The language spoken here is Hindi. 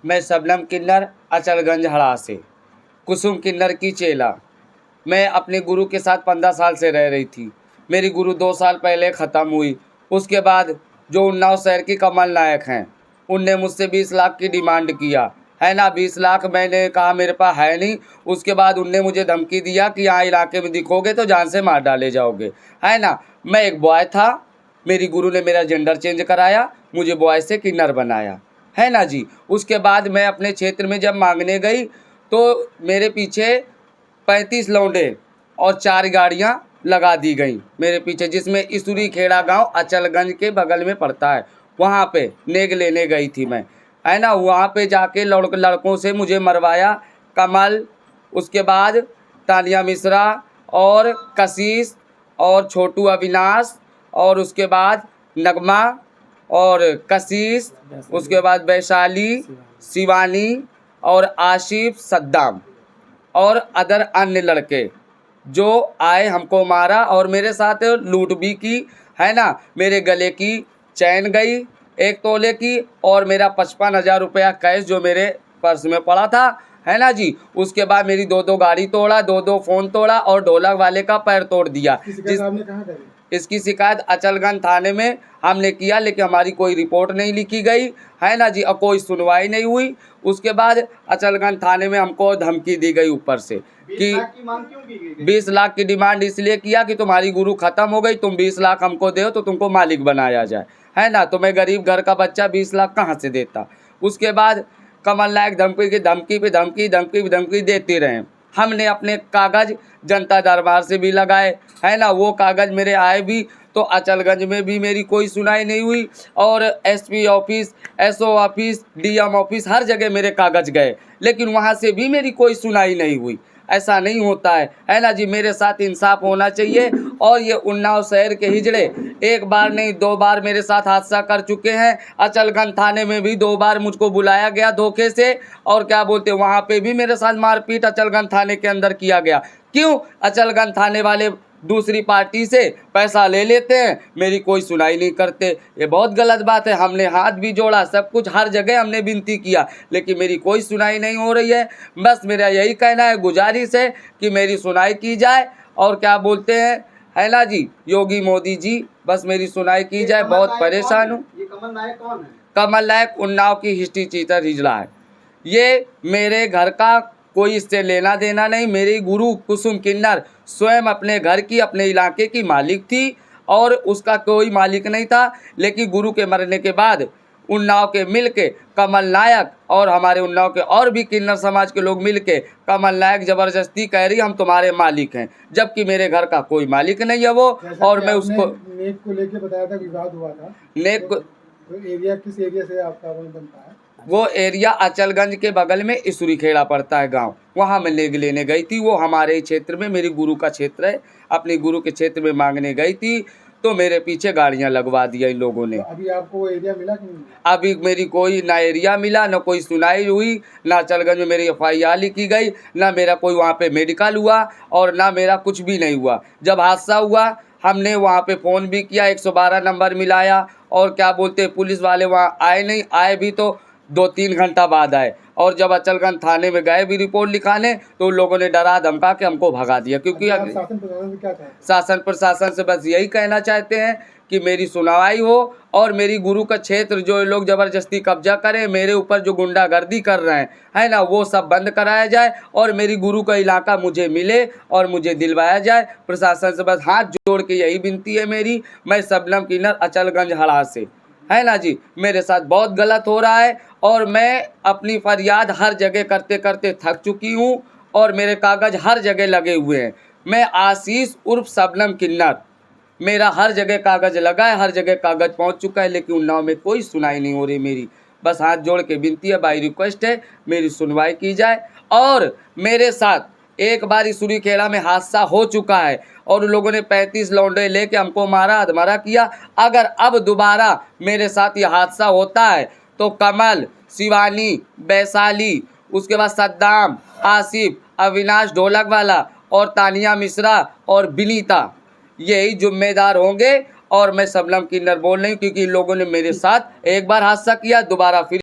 मैं शबनम किन्नर, अचलगंज हड़ा से, कुसुम किन्नर की चेला। मैं अपने गुरु के साथ 15 साल से रह रही थी। मेरी गुरु 2 साल पहले ख़त्म हुई। उसके बाद जो उन्नाव शहर की कमल नायक हैं, उनने मुझसे 20 लाख की डिमांड किया है ना। 20 लाख मैंने कहा मेरे पास है नहीं। उसके बाद उनने मुझे धमकी दिया कि यहाँ इलाके में दिखोगे तो जान से मार डाले जाओगे, है ना। मैं एक बॉय था, मेरी गुरु ने मेरा जेंडर चेंज कराया, मुझे बॉय से किन्नर बनाया, है ना जी। उसके बाद मैं अपने क्षेत्र में जब मांगने गई तो मेरे पीछे 35 लौंडे और 4 गाड़ियां लगा दी गई मेरे पीछे, जिसमें इसुरी खेड़ा गांव अचलगंज के बगल में पड़ता है। वहां पे नेग लेने गई थी मैं, है ना। वहां पे जाके लड़कों से मुझे मरवाया। कमल, उसके बाद तानिया मिश्रा और कशिश और छोटू अविनाश, और उसके बाद नगमा और कशिश, उसके बाद वैशाली, शिवानी और आशिफ, सद्दाम और अदर अन्य लड़के जो आए हमको मारा और मेरे साथ लूट भी की, है ना। मेरे गले की चैन गई 1 तोले की, और मेरा 55,000 रुपया कैश जो मेरे पर्स में पड़ा था, है ना जी। उसके बाद मेरी 2 गाड़ी तोड़ा, 2 फ़ोन तोड़ा और ढोलक वाले का पैर तोड़ दिया। इसकी शिकायत अचलगंज थाने में हमने किया, लेकिन हमारी कोई रिपोर्ट नहीं लिखी गई, है ना जी, और कोई सुनवाई नहीं हुई। उसके बाद अचलगंज थाने में हमको धमकी दी गई ऊपर से कि 20 लाख की डिमांड इसलिए किया कि तुम्हारी गुरु खत्म हो गई, तुम 20 लाख हमको दो तो तुमको मालिक बनाया जाए, है ना। तो मैं गरीब घर का बच्चा 20 लाख कहाँ से देता। उसके बाद कमल नायक धमकी की धमकी पे धमकी देते रहे। हमने अपने कागज़ जनता दरबार से भी लगाए, है ना। वो कागज़ मेरे आए भी तो अचलगंज में भी मेरी कोई सुनाई नहीं हुई, और SP office, SO office, DM office, हर जगह मेरे कागज़ गए, लेकिन वहाँ से भी मेरी कोई सुनाई नहीं हुई। ऐसा नहीं होता है ना जी। मेरे साथ इंसाफ होना चाहिए। और ये उन्नाव शहर के हिजड़े 1 बार नहीं 2 बार मेरे साथ हादसा कर चुके हैं। अचलगंज थाने में भी 2 बार मुझको बुलाया गया धोखे से, और क्या बोलते वहाँ पे भी मेरे साथ मारपीट अचलगंज थाने के अंदर किया गया। क्यों? अचलगंज थाने वाले दूसरी पार्टी से पैसा ले लेते हैं, मेरी कोई सुनाई नहीं करते। ये बहुत गलत बात है। हमने हाथ भी जोड़ा, सब कुछ, हर जगह हमने विनती किया, लेकिन मेरी कोई सुनाई नहीं हो रही है। बस मेरा यही कहना है, गुजारिश है कि मेरी सुनाई की जाए। और क्या बोलते हैं, है ना जी, योगी मोदी जी, बस मेरी सुनाई की जाए। बहुत परेशान हूँ। ये कमल नायक कौन है? कमल नायक उन्नाव की हिस्ट्री चीटर हिजड़ा है। ये मेरे घर का कोई इससे लेना देना नहीं। मेरी गुरु कुसुम किन्नर स्वयं अपने घर की, अपने इलाके की मालिक थी, और उसका कोई मालिक नहीं था। लेकिन गुरु के मरने के बाद उन्नाव के मिल के कमल नायक और हमारे उन्नाव के और भी किन्नर समाज के लोग मिल के कमल नायक ज़बरदस्ती कह रही हम तुम्हारे मालिक हैं, जबकि मेरे घर का कोई मालिक नहीं है वो। और मैं उसको नेक को लेके बताया था, विवाद हुआ था। नेक तो एरिया किस एरिया से आपका बनता है? वो एरिया अचलगंज के बगल में इसुरी खेड़ा पड़ता है गांव, वहाँ मैं नेग लेने गई थी। वो हमारे क्षेत्र में, मेरी गुरु का क्षेत्र है, अपने गुरु के क्षेत्र में मांगने गई थी, तो मेरे पीछे गाड़ियाँ लगवा दिया इन लोगों ने। तो अभी आपको वो एरिया मिला कि नहीं? अभी मेरी कोई ना एरिया मिला, ना कोई सुनाई हुई, ना अचलगंज में मेरी FIR लिखी गई, ना मेरा कोई वहाँ पे मेडिकल हुआ, और ना मेरा कुछ भी नहीं हुआ। जब हादसा हुआ हमने वहाँ पे फ़ोन भी किया, 112 नंबर मिलाया, और क्या बोलते पुलिस वाले वहाँ आए नहीं। आए भी तो 2-3 घंटा बाद आए, और जब अचलगंज थाने में गए भी रिपोर्ट लिखाने, तो उन लोगों ने डरा धमका के हमको भगा दिया। क्योंकि आप शासन प्रशासन से क्या चाहते हैं? शासन प्रशासन से बस यही कहना चाहते हैं कि मेरी सुनवाई हो, और मेरी गुरु का क्षेत्र जो लोग ज़बरदस्ती कब्जा करें, मेरे ऊपर जो गुंडागर्दी कर रहे हैं, है ना, वो सब बंद कराया जाए, और मेरी गुरु का इलाका मुझे मिले और मुझे दिलवाया जाए। प्रशासन से बस हाथ जोड़ के यही विनती है मेरी। मैं शबनम किन्नर, अचलगंज हड़ा से, है ना जी। मेरे साथ बहुत गलत हो रहा है, और मैं अपनी फरियाद हर जगह करते करते थक चुकी हूँ, और मेरे कागज़ हर जगह लगे हुए हैं। मैं आशीष उर्फ शबनम किन्नर, मेरा हर जगह कागज़ लगा है, हर जगह कागज़ पहुंच चुका है, लेकिन उन्नाव में कोई सुनाई नहीं हो रही मेरी। बस हाथ जोड़ के विनती है, बाई रिक्वेस्ट है, मेरी सुनवाई की जाए। और मेरे साथ एक बार इसुरी खेड़ा में हादसा हो चुका है, और उन लोगों ने 35 लौंडे लेके हमको मारा, अधमरा किया। अगर अब दोबारा मेरे साथ ये हादसा होता है तो कमल, शिवानी, वैशाली, उसके बाद सद्दाम, आसिफ, अविनाश ढोलक वाला, और तानिया मिश्रा और विनीता, यही जिम्मेदार होंगे। और मैं शबनम किन्नर बोल रही हूँ, क्योंकि इन लोगों ने मेरे साथ एक बार हादसा किया, दोबारा फिर